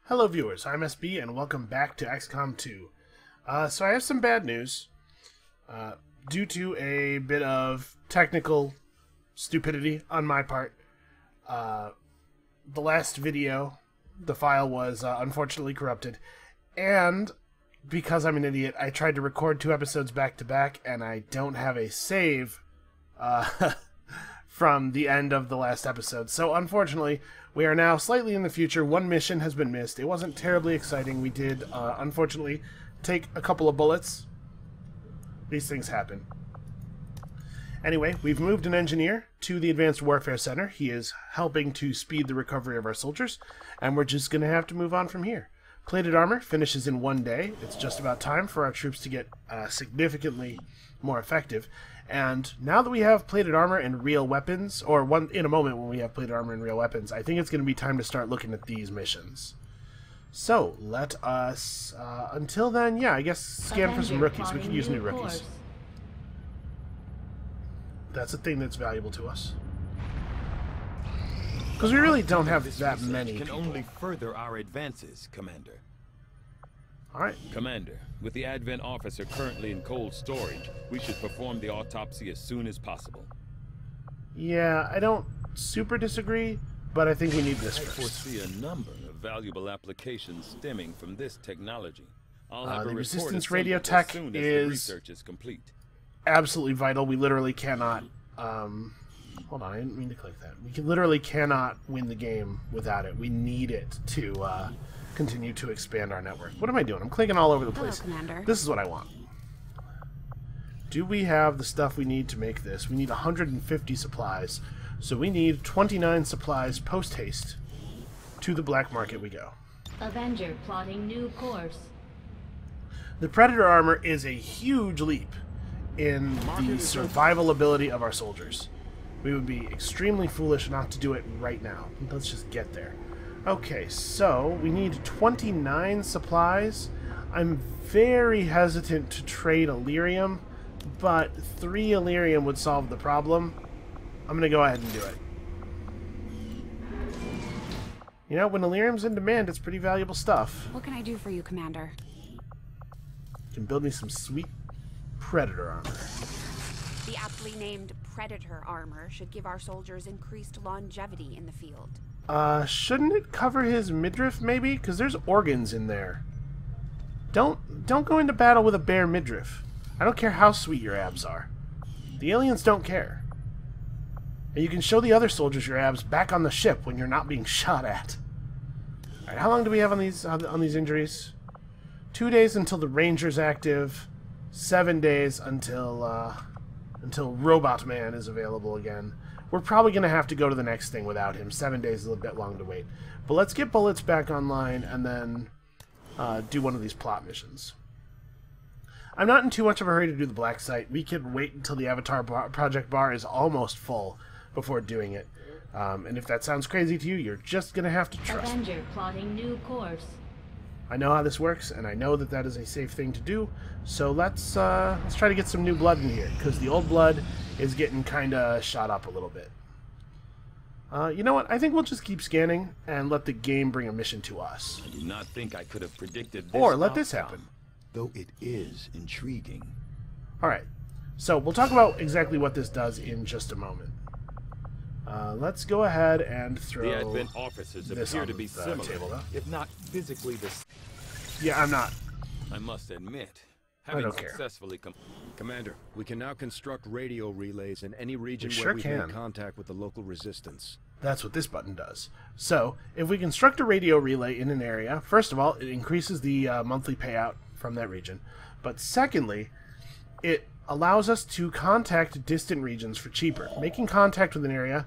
Hello viewers, I'm SB and welcome back to XCOM 2. So I have some bad news. Due to a bit of technical stupidity on my part, the last video, the file was unfortunately corrupted, and because I'm an idiot, I tried to record 2 episodes back to back, and I don't have a save from the end of the last episode. So unfortunately, we are now slightly in the future. One mission has been missed. It wasn't terribly exciting. We did, unfortunately, take a couple of bullets. These things happen. Anyway, we've moved an engineer to the Advanced Warfare Center. He is helping to speed the recovery of our soldiers, and we're just going to have to move on from here. Plated armor finishes in 1 day. It's just about time for our troops to get significantly more effective. And now that we have plated armor and real weapons, or in a moment when we have plated armor and real weapons, I think it's going to be time to start looking at these missions. So, let us, until then, yeah, I guess scan for some rookies. We can use new rookies. That's a thing that's valuable to us. Because we really don't have that many people. Can only further our advances, Commander. Alright. Commander, with the Advent officer currently in cold storage, we should perform the autopsy as soon as possible. Yeah, I don't super disagree, but I think we need this first. I foresee a number of valuable applications stemming from this technology. I'll have the a resistance radio tech as soon as is the research is complete. Absolutely vital. We literally cannot... hold on, I didn't mean to click that. We literally cannot win the game without it. We need it to continue to expand our network. What am I doing? I'm clicking all over the place. Hello, Commander. This is what I want. Do we have the stuff we need to make this? We need 150 supplies. So we need 29 supplies post-haste. To the black market we go. Avenger plotting new course. The Predator armor is a huge leap in the survival ability of our soldiers. We would be extremely foolish not to do it right now. Let's just get there. Okay, so we need 29 supplies. I'm very hesitant to trade Illyrium, but 3 Illyrium would solve the problem. I'm going to go ahead and do it. You know, when Illyrium's in demand, it's pretty valuable stuff. What can I do for you, Commander? You can build me some sweet Predator armor. The aptly named Predator armor should give our soldiers increased longevity in the field. Shouldn't it cover his midriff, maybe? Because there's organs in there. Don't go into battle with a bare midriff. I don't care how sweet your abs are. The aliens don't care. And you can show the other soldiers your abs back on the ship when you're not being shot at. Alright, how long do we have on these injuries? 2 days until the Ranger's active. 7 days until Robot Man is available again. We're probably going to have to go to the next thing without him. 7 days is a little bit long to wait. But let's get Bullets back online and then do one of these plot missions. I'm not in too much of a hurry to do the black site. We could wait until the Avatar project bar is almost full before doing it. And if that sounds crazy to you, you're just going to have to trust me. Avenger plotting new course. I know how this works, and I know that that is a safe thing to do. So let's try to get some new blood in here, because the old blood is getting kind of shot up a little bit. You know what? I think we'll just keep scanning and let the game bring a mission to us. I do not think I could have predicted this. Or let this happen. Though it is intriguing. Alright, so we'll talk about exactly what this does in just a moment. Let's go ahead and throw the Advent officers appear to be similar, table, if not physically the same. Yeah, I'm not. I must admit, I having don't care. successfully Commander, we can now construct radio relays in any region We where sure we've can. made contact with the local resistance. That's what this button does. So, if we construct a radio relay in an area, first of all, it increases the monthly payout from that region. But secondly, it allows us to contact distant regions for cheaper. Making contact with an area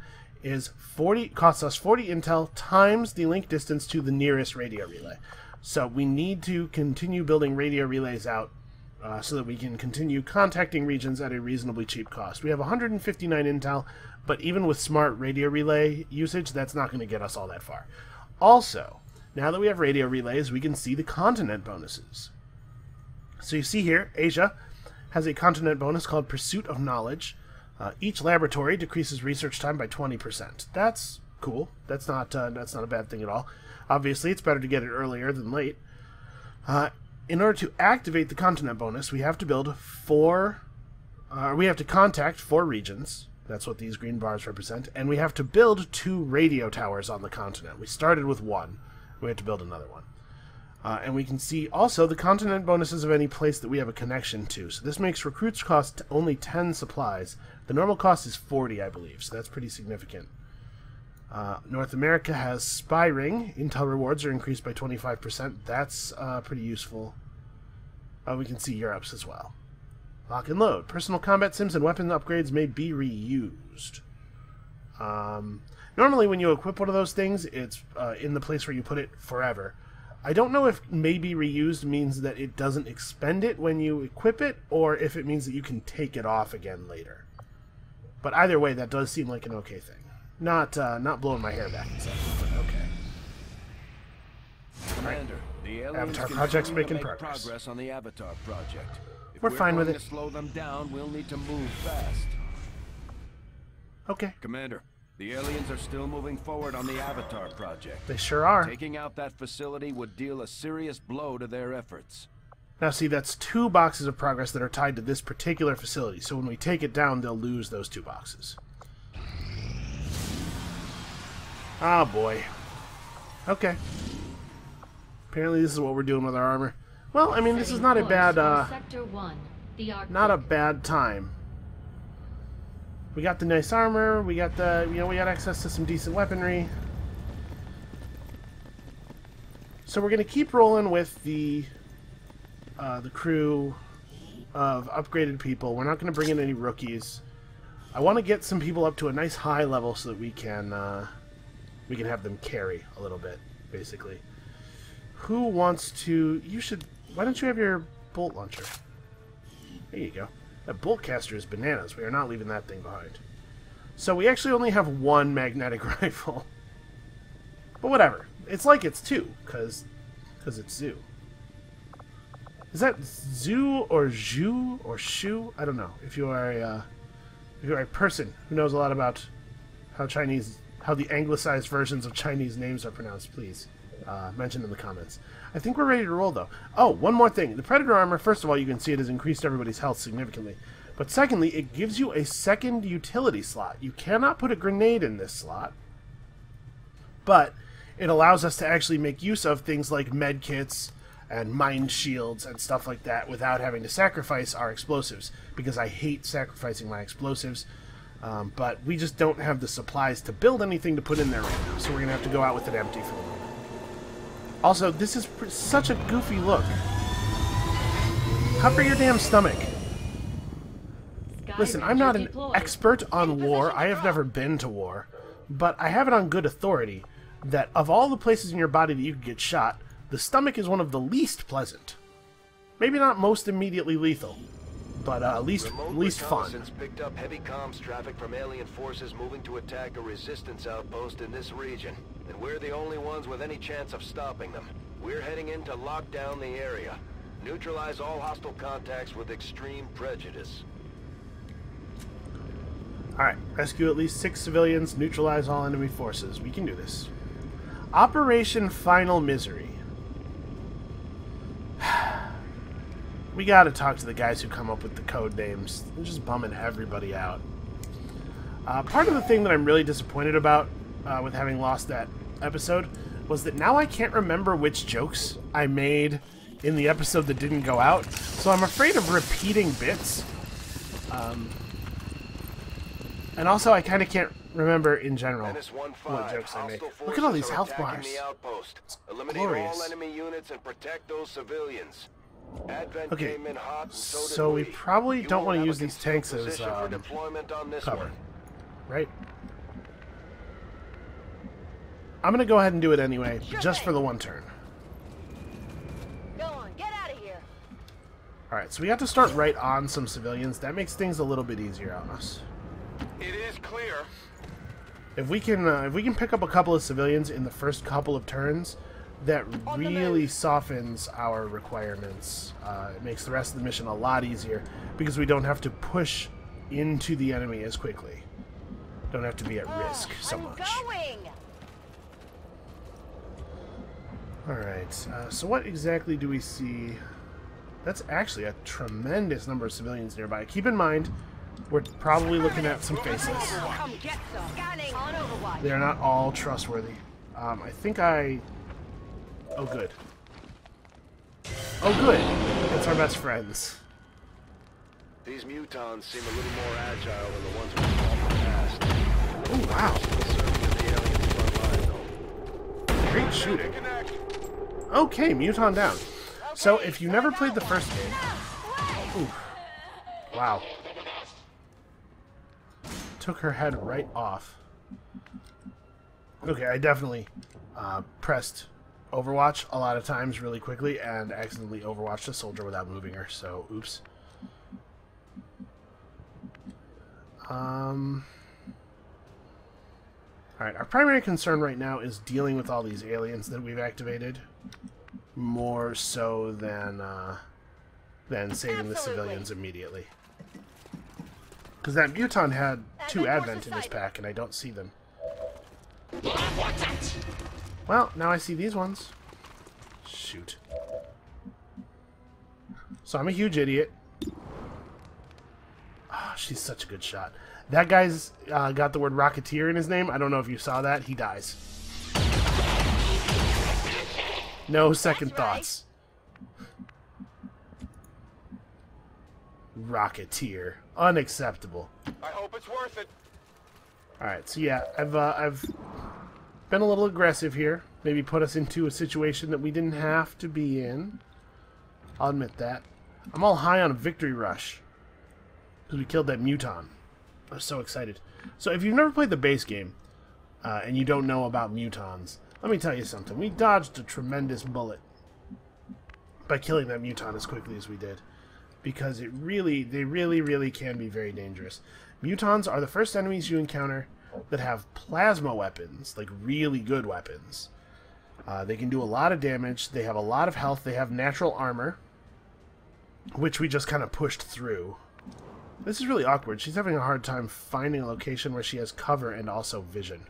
costs us 40 intel times the link distance to the nearest radio relay. So we need to continue building radio relays out so that we can continue contacting regions at a reasonably cheap cost. We have 159 intel, but even with smart radio relay usage, that's not going to get us all that far. Also, now that we have radio relays, we can see the continent bonuses. So you see here, Asia has a continent bonus called Pursuit of Knowledge. Each laboratory decreases research time by 20%. That's cool. That's not a bad thing at all. Obviously, it's better to get it earlier than late. In order to activate the continent bonus, we have to build we have to contact 4 regions. That's what these green bars represent. And we have to build 2 radio towers on the continent. We started with 1. We have to build another one. And we can see also the continent bonuses of any place that we have a connection to. So this makes recruits cost only 10 supplies. The normal cost is 40, I believe, so that's pretty significant. North America has Spy Ring. Intel rewards are increased by 25%. That's pretty useful. We can see Europe's as well. Lock and load. Personal combat sims and weapon upgrades may be reused. Normally when you equip one of those things, it's in the place where you put it forever. I don't know if maybe reused means that it doesn't expend it when you equip it, or if it means that you can take it off again later. But either way, that does seem like an okay thing. Not blowing my hair back and stuff, but okay. Commander, the aliens Avatar project's making make progress. on the Avatar project. If We're fine with going it. to slow them down, we'll need to move fast. Okay. Commander, the aliens are still moving forward on the Avatar project. They sure are. Taking out that facility would deal a serious blow to their efforts. Now see, that's 2 boxes of progress that are tied to this particular facility, so when we take it down, they'll lose those 2 boxes. Ah, boy. Okay. Apparently this is what we're doing with our armor. Well, I mean, this is not a bad, Sector 1, the Arctic. not a bad time. We got the nice armor, we got the, we got access to some decent weaponry. So we're going to keep rolling with the crew of upgraded people. We're not going to bring in any rookies. I want to get some people up to a nice high level so that we can have them carry a little bit, basically. Who wants to... Why don't you have your bolt launcher? There you go. That bolt caster is bananas. We are not leaving that thing behind. So we actually only have 1 magnetic rifle. But whatever. It's like it's 2, because it's Zoo. Is that Zoo or Zhu or Shu? I don't know. If you are a person who knows a lot about how the anglicized versions of Chinese names are pronounced, please mention in the comments. I think we're ready to roll, though. Oh, one more thing. The Predator armor, first of all, you can see it has increased everybody's health significantly. But secondly, it gives you a second utility slot. You cannot put a grenade in this slot, but it allows us to actually make use of things like med kits and mind shields and stuff like that without having to sacrifice our explosives, because I hate sacrificing my explosives. But we just don't have the supplies to build anything to put in there right now, so we're going to have to go out with it empty for the moment. Also, this is such a goofy look. Cover your damn stomach. Listen, I'm not an expert on war. I have never been to war. But I have it on good authority that of all the places in your body that you could get shot, the stomach is one of the least pleasant. Maybe not most immediately lethal, but least fun. Reconnaissance picked up heavy comms traffic from alien forces moving to attack a resistance outpost in this region, and we're the only ones with any chance of stopping them. We're heading in to lock down the area. Neutralize all hostile contacts with extreme prejudice. Alright, rescue at least 6 civilians, neutralize all enemy forces. We can do this. Operation Final Misery. We gotta talk to the guys who come up with the code names. They're just bumming everybody out. Part of the thing that I'm really disappointed about with having lost that episode was that now I can't remember which jokes I made in the episode that didn't go out, so I'm afraid of repeating bits. And also, I kind of can't remember in general what jokes I made. Look at all these health bars. It's glorious. All enemy units and protect those civilians. Okay, so we probably don't want to use these tanks as cover, right? I'm going to go ahead and do it anyway, just for the one turn. Go on, get out of here. Alright, so we have to start right on some civilians. That makes things a little bit easier on us. It is clear. If we can pick up a couple of civilians in the first couple of turns, that really softens our requirements. It makes the rest of the mission a lot easier because we don't have to push into the enemy as quickly. Don't have to be at risk so much. I'm going. Alright, so what exactly do we see? That's actually a tremendous number of civilians nearby. Keep in mind, we're probably looking at some faces. They're not all trustworthy. I think I... Oh, good. Oh, good! That's our best friends. These mutons seem a little more agile than the ones we fought in the past. Oh, wow. Still serving as the aliens' front line, though. Great shooting. Okay, Muton down. So, if you never played the first game... Ooh. Wow. Took her head right off. Okay, I definitely pressed Overwatch a lot of times really quickly and accidentally overwatched a soldier without moving her, so oops. Alright, our primary concern right now is dealing with all these aliens that we've activated, more so than saving the civilians immediately. Because that Muton had 2 Advent in his pack, and I don't see them. Well, now I see these ones. Shoot. So I'm a huge idiot. Oh, she's such a good shot. That guy's got the word Rocketeer in his name. I don't know if you saw that. He dies. No second thoughts. Rocketeer. Unacceptable. I hope it's worth it. Alright, so yeah, I've been a little aggressive here. Maybe put us into a situation that we didn't have to be in. I'll admit that. I'm all high on a victory rush. Because we killed that Muton. I'm so excited. So if you've never played the base game, and you don't know about Mutons, let me tell you something. We dodged a tremendous bullet by killing that Muton as quickly as we did. Because they really can be very dangerous. Mutons are the first enemies you encounter that have plasma weapons, like really good weapons. They can do a lot of damage, they have a lot of health, they have natural armor, which we just kind of pushed through. This is really awkward. She's having a hard time finding a location where she has cover and also vision.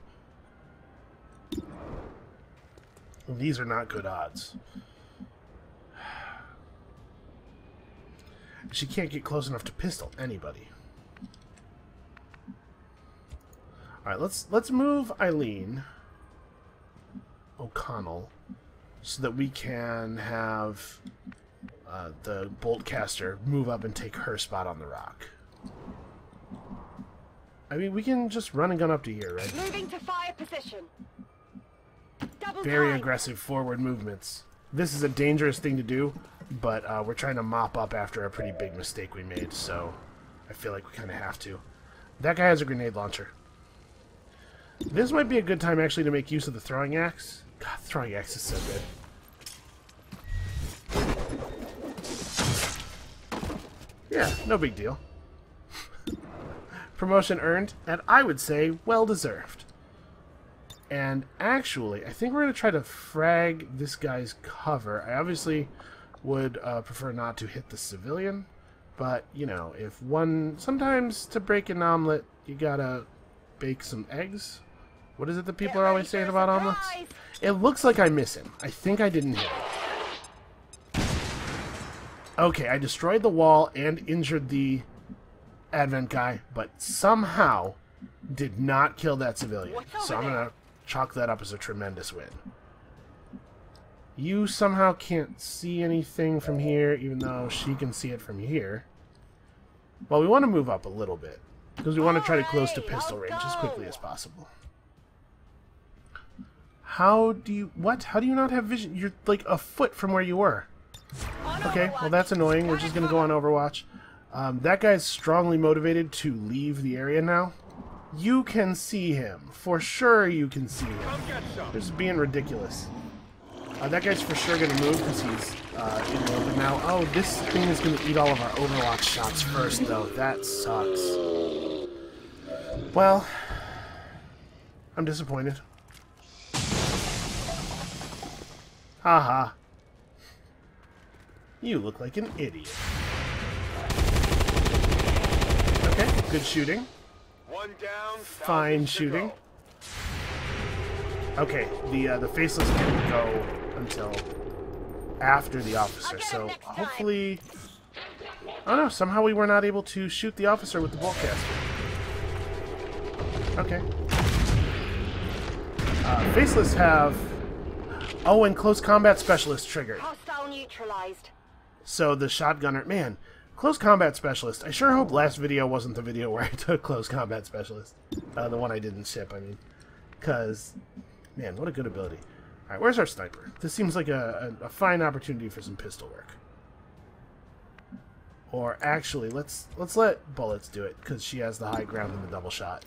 These are not good odds. She can't get close enough to pistol anybody. Alright, let's move Eileen O'Connell so that we can have the bolt caster move up and take her spot on the rock. I mean, we can just run and gun up to here, right? Moving to fire position. Very aggressive forward movements. This is a dangerous thing to do, but we're trying to mop up after a pretty big mistake we made, so I feel like we kind of have to. That guy has a grenade launcher. This might be a good time, actually, to make use of the throwing axe. God, throwing axe is so good. Yeah, no big deal. Promotion earned, and I would say well-deserved. And actually, I think we're going to try to frag this guy's cover. I obviously would prefer not to hit the civilian, but, you know, if one... Sometimes to break an omelet, you gotta bake some eggs. What is it that people are always saying about omelets? It looks like I miss him. I think I didn't hit him. Okay, I destroyed the wall and injured the Advent guy, but somehow did not kill that civilian. So I'm going to chalk that up as a tremendous win. You somehow can't see anything from here, even though she can see it from here. Well, we want to move up a little bit, because we want to try to close to pistol range as quickly as possible. How do you... What? How do you not have vision? You're like a foot from where you were. Okay, well that's annoying. We're just going to go on Overwatch. That guy's strongly motivated to leave the area now. You can see him. For sure you can see him. They're just being ridiculous. That guy's for sure going to move because he's in the open now. Oh, this thing is going to eat all of our Overwatch shots first, though. That sucks. Well, I'm disappointed. Haha. You look like an idiot. Okay, good shooting. One down, Fine shooting. Okay, the faceless didn't go until after the officer, so hopefully... Oh no, somehow we were not able to shoot the officer with the boltcaster. Okay. Faceless have... Oh, and close combat specialist triggered. Hostile neutralized. So the shotgunner... Man, close combat specialist. I sure hope last video wasn't the video where I took close combat specialist. The one I didn't ship, I mean. Because, man, what a good ability. Alright, where's our sniper? This seems like a fine opportunity for some pistol work. Or actually, let's let Bullets do it, because she has the high ground in the double shot.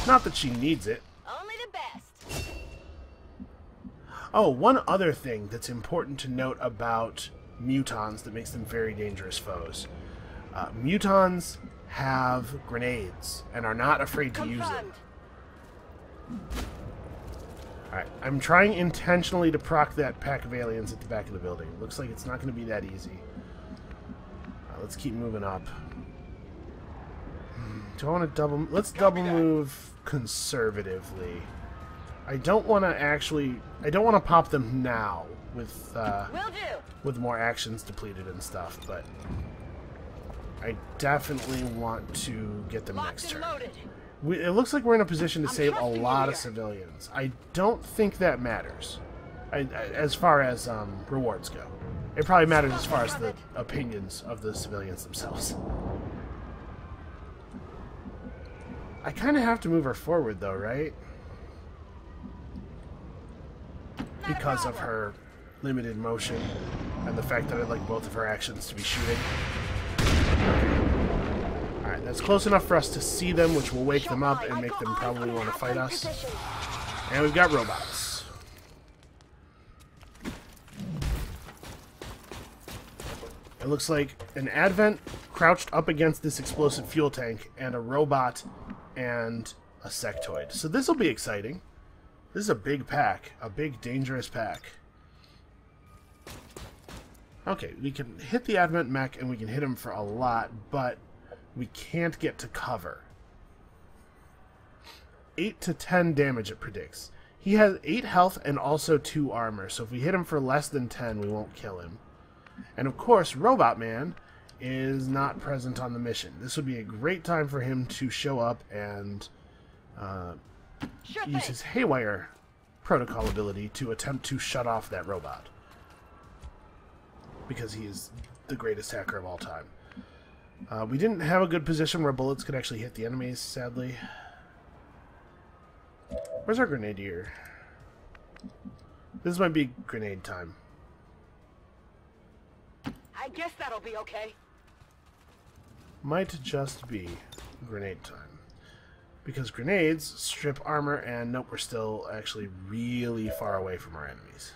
Not that she needs it. Only the best. Oh, one other thing that's important to note about mutons that makes them very dangerous foes. Mutons have grenades and are not afraid to use them. Alright, I'm trying intentionally to proc that pack of aliens at the back of the building. Looks like it's not going to be that easy. Let's keep moving up. Do I want to double... Let's double move conservatively. I don't want to actually... I don't want to pop them now with more actions depleted and stuff, but I definitely want to get them next turn. It looks like we're in a position to save a lot of civilians. I don't think that matters, as far as rewards go. It probably matters as far as the opinions of the civilians themselves. I kind of have to move her forward, though, right? Because of her limited motion and the fact that I'd like both of her actions to be shooting. Alright, that's close enough for us to see them, which will wake them up and make them probably want to fight us. And we've got robots. It looks like an Advent crouched up against this explosive fuel tank, and a robot and a sectoid. So this will be exciting. This is a big pack. A big, dangerous pack. Okay, we can hit the Advent mech and we can hit him for a lot, but we can't get to cover. 8 to 10 damage it predicts. He has 8 health and also 2 armor, so if we hit him for less than 10, we won't kill him. And of course, Robot Man is not present on the mission. This would be a great time for him to show up and use his Haywire protocol ability to attempt to shut off that robot. Because he is the greatest hacker of all time. We didn't have a good position where bullets could actually hit the enemies, sadly. Where's our grenadier? This might be grenade time. I guess that'll be okay. Might just be grenade time. Because grenades strip armor, and nope, we're still actually really far away from our enemies.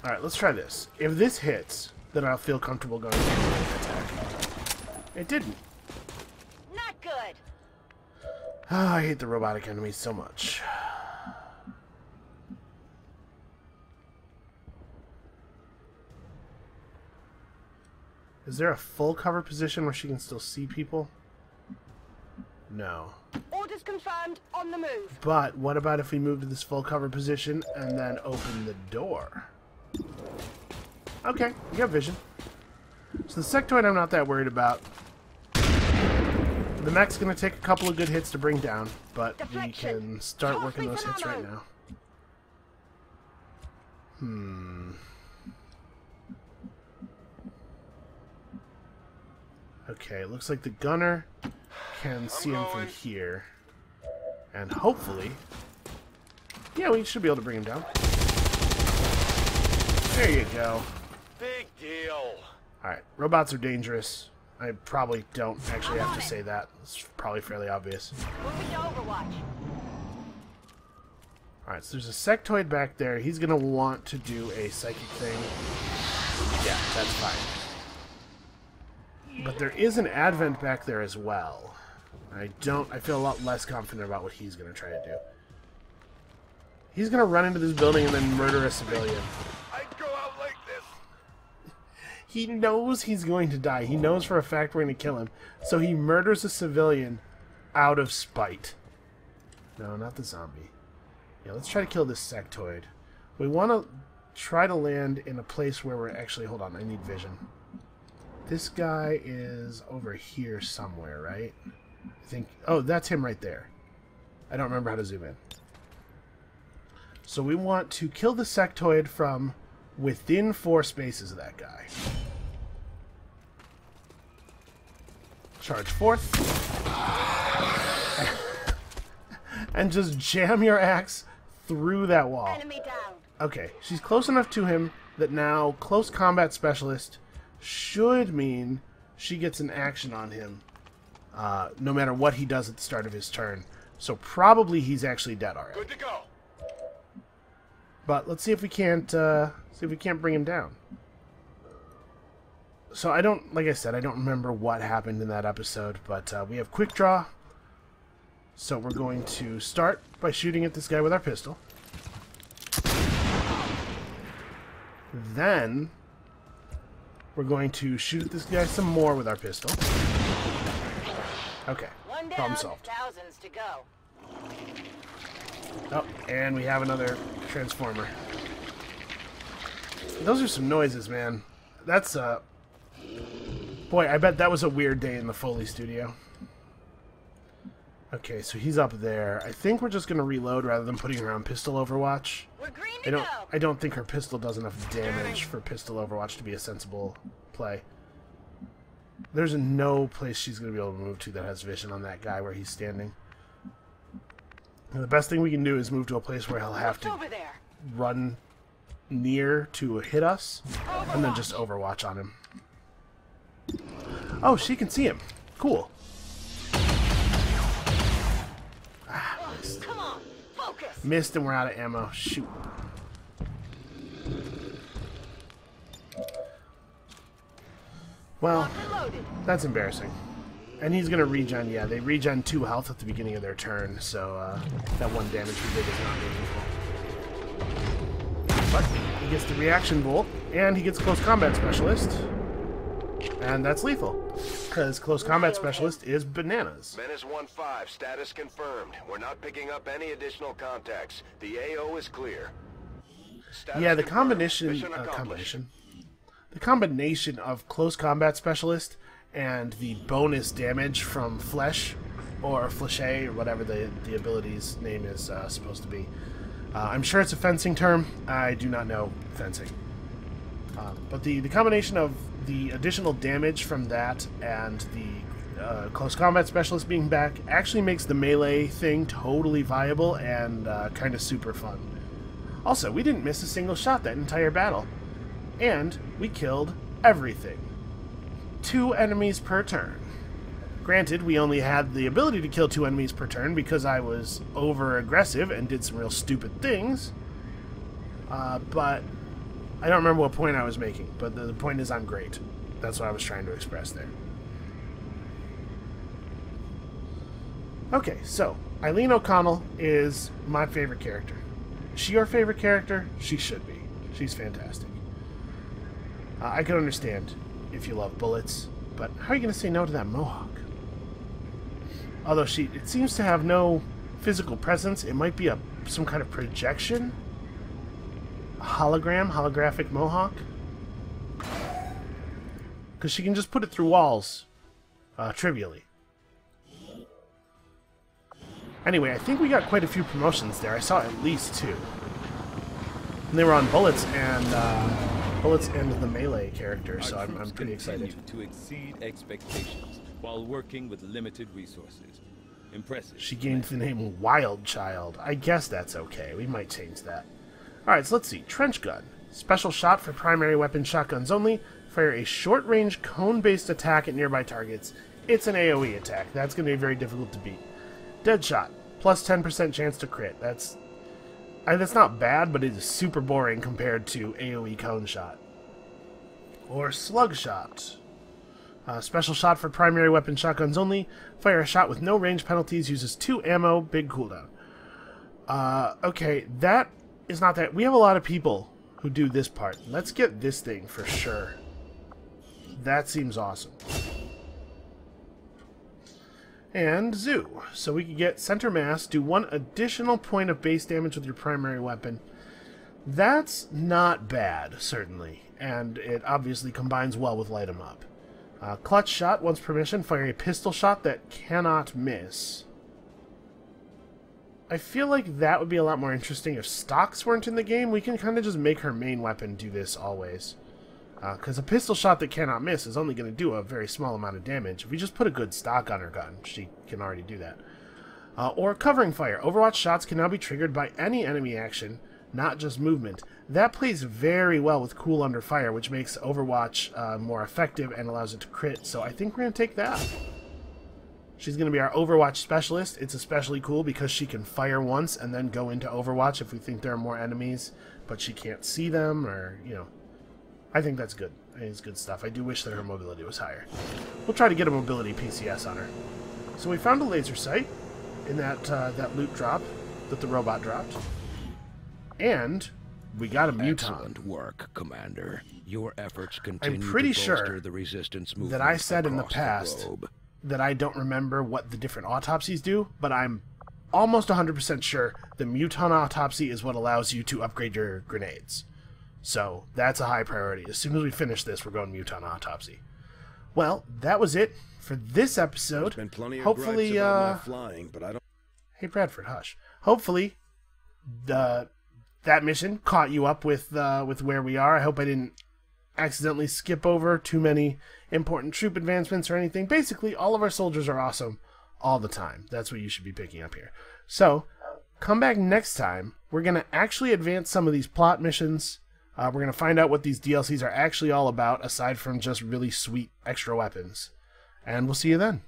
Alright, let's try this. If this hits, then I'll feel comfortable going to the attack. It didn't. Not good. Oh, I hate the robotic enemies so much. Is there a full cover position where she can still see people? No. Orders confirmed, on the move. But what about if we move to this full cover position and then open the door? Okay, we got vision. So the sectoid I'm not that worried about. The mech's going to take a couple of good hits to bring down, but we can start working those hits right now. Okay, it looks like the gunner can see him from here. And hopefully... Yeah, we should be able to bring him down. There you go. Big deal. Alright, robots are dangerous. I probably don't actually have to say that. It's probably fairly obvious. Moving to Overwatch. Alright, so there's a sectoid back there. He's going to want to do a psychic thing. Yeah, that's fine. But there is an Advent back there as well. I feel a lot less confident about what he's going to try to do. He's going to run into this building and then murder a civilian. I'd go out like this. He knows he's going to die. He knows for a fact we're going to kill him. So he murders a civilian out of spite. No, not the zombie. Yeah, let's try to kill this sectoid. We want to try to land in a place where we're actually... Hold on, I need vision. This guy is over here somewhere, right? I think... Oh, that's him right there. I don't remember how to zoom in. So we want to kill the sectoid from within 4 spaces of that guy. Charge forth. And just jam your axe through that wall. Enemy down. Okay, she's close enough to him that now close combat specialist should mean she gets an action on him no matter what he does at the start of his turn. So probably he's actually dead already. Good to go. But let's see if we can't bring him down. So I don't, like I said, I don't remember what happened in that episode, but we have quick draw. So we're going to start by shooting at this guy with our pistol. Then we're going to shoot at this guy some more with our pistol. Okay, One down, problem solved. thousands to go. Oh, and we have another transformer. Those are some noises, man. That's boy, I bet that was a weird day in the Foley studio. Okay, so he's up there. I think we're just gonna reload rather than putting her on pistol overwatch. We're green to go. I don't think her pistol does enough damage for pistol overwatch to be a sensible play. There's no place she's gonna be able to move to that has vision on that guy where he's standing. And the best thing we can do is move to a place where he'll have to Over there. run near to hit us, and then just overwatch on him. Oh, she can see him. Cool. Ah, missed. Come on, focus. Missed and we're out of ammo. Shoot. Well, Reloaded. that's embarrassing. And he's gonna regen. Yeah, they regen 2 health at the beginning of their turn, so that 1 damage we did is not meaningful. But he gets the reaction bolt, and he gets close combat specialist, and that's lethal, because close combat specialist is bananas. Menace 1-5, status confirmed. We're not picking up any additional contacts. The AO is clear. Status Yeah, the confirmed. combination Mission accomplished. the combination of close combat specialist and the bonus damage from flesh or fleshe or whatever the ability's name is supposed to be. I'm sure it's a fencing term. I do not know fencing. But the combination of the additional damage from that and the close combat specialist being back actually makes the melee thing totally viable and kind of super fun. Also, we didn't miss a single shot that entire battle. And we killed everything. 2 enemies per turn. Granted, we only had the ability to kill 2 enemies per turn because I was over-aggressive and did some real stupid things. But I don't remember what point I was making, but the point is I'm great. That's what I was trying to express there. Okay, so Eileen O'Connell is my favorite character. Is she your favorite character? She should be. She's fantastic. I can understand if you love bullets, but how are you going to say no to that mohawk? Although it seems to have no physical presence. It might be some kind of projection? A holographic mohawk? Because she can just put it through walls, trivially. Anyway, I think we got quite a few promotions there. I saw at least 2. And they were on bullets and the melee character, so I'm pretty excited. To exceed expectations while working with limited resources. Impressive. She gained the name Wild Child. I guess that's okay. We might change that. Alright, so let's see. Trench Gun. Special shot for primary weapon shotguns only. Fire a short-range cone-based attack at nearby targets. It's an AoE attack. That's going to be very difficult to beat. Deadshot. Plus 10% chance to crit. That's not bad, but it is super boring compared to AoE cone shot. Or Slug Shot. Special shot for primary weapon shotguns only. Fire a shot with no range penalties. Uses 2 ammo. Big cooldown. Okay, that is not that. We have a lot of people who do this part. Let's get this thing for sure. That seems awesome. And zoo. So we can get center mass, do 1 additional point of base damage with your primary weapon. That's not bad, certainly. And it obviously combines well with light 'em up. Clutch shot, once per mission, fire a pistol shot that cannot miss. I feel like that would be a lot more interesting if stocks weren't in the game. We can kind of just make her main weapon do this always. Because a pistol shot that cannot miss is only going to do a very small amount of damage. If we just put a good stock on her gun, she can already do that. Or covering fire. Overwatch shots can now be triggered by any enemy action, not just movement. That plays very well with cool under fire, which makes Overwatch more effective and allows it to crit. So I think we're going to take that. She's going to be our Overwatch specialist. It's especially cool because she can fire once and then go into Overwatch if we think there are more enemies, but she can't see them, or, you know. I think that's good. I think it's good stuff. I do wish that her mobility was higher. We'll try to get a mobility PCS on her. So we found a laser sight in that loot drop that the robot dropped. And we got a muton. Excellent work, Commander. Your efforts continue I'm pretty to bolster sure the resistance movement that I said in the across past globe. that I don't remember what the different autopsies do, but I'm almost 100% sure the muton autopsy is what allows you to upgrade your grenades. So that's a high priority. As soon as we finish this, we're going muton autopsy. Well, that was it for this episode. There's been plenty of Hopefully, gripes about my flying, but I don't. Hey Bradford, hush. Hopefully, that mission caught you up with where we are. I hope I didn't accidentally skip over too many important troop advancements or anything. Basically, all of our soldiers are awesome all the time. That's what you should be picking up here. So, come back next time. We're going to actually advance some of these plot missions. We're going to find out what these DLCs are actually all about, aside from just really sweet extra weapons. And we'll see you then.